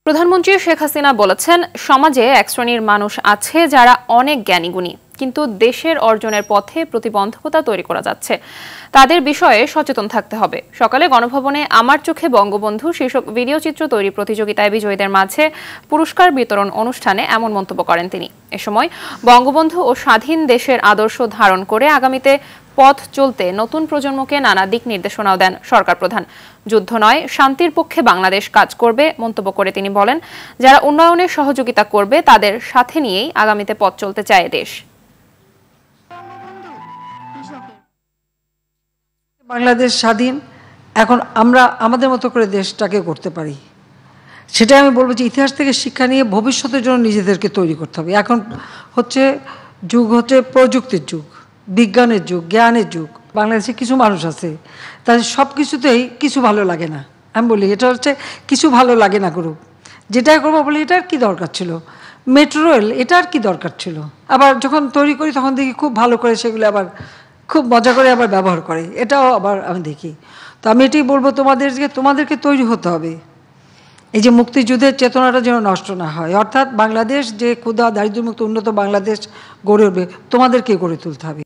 প্রধানমন্ত্রী শেখ হাসিনা বলেছেন, সমাজে এক শ্রেণীর মানুষ আছে যারা অনেক জ্ঞানীগুণী, কিন্তু দেশের অর্জনের পথে প্রতিবন্ধকতা তৈরি করা যাচ্ছে। তাদের বিষয়ে সচেতন থাকতে হবে। সকালে গণভবনে আমার চোখে বঙ্গবন্ধু শীর্ষক ভিডিও চিত্র তৈরি প্রতিযোগিতায় বিজয়ীদের মাঝে পুরস্কার বিতরণ অনুষ্ঠানে এমন মন্তব্য করেন তিনি। এ সময় বঙ্গবন্ধু ও স্বাধীন দেশের আদর্শ ধারণ করে আগামীতে পথ চলতে নতুন প্রজন্মকে নানা দিক নির্দেশনাও দেন সরকার প্রধান। যুদ্ধ নয়, শান্তির পক্ষে বাংলাদেশ কাজ করবে মন্তব্য করে তিনি বলেন, যারা উন্নয়নের সহযোগিতা করবে তাদের সাথে নিয়েই আগামীতে পথ চলতে চায় দেশ। বাংলাদেশ স্বাধীন, এখন আমরা আমাদের মতো করে দেশটাকে করতে পারি। সেটাই আমি বলবো যে ইতিহাস থেকে শিক্ষা নিয়ে ভবিষ্যতের জন্য নিজেদেরকে তৈরি করতে হবে। এখন যুগ হচ্ছে প্রযুক্তির যুগ, বিজ্ঞানের যুগ, জ্ঞানের যুগ। বাংলাদেশে কিছু মানুষ আছে তাদের সব কিছুতেই কিছু ভালো লাগে না। আমি বলি এটা হচ্ছে কিছু ভালো লাগে না গ্রুপ, যেটাই করবো বলি এটার কি দরকার ছিল, মেট্রো রেল এটার কি দরকার ছিল। আবার যখন তৈরি করি তখন দেখি খুব ভালো করে সেগুলো আবার খুব মজা করে আবার ব্যবহার করে, এটাও আবার আমি দেখি। তো আমি এটাই বলবো তোমাদেরকে তৈরি হতে হবে। এই যে মুক্তিযুদ্ধের চেতনাটা যেন নষ্ট না হয়, অর্থাৎ বাংলাদেশ যে ক্ষুধা দারিদ্র্যমুক্ত উন্নত বাংলাদেশ গড়ে উঠবে, তোমাদেরকে গড়ে তুলতে হবে।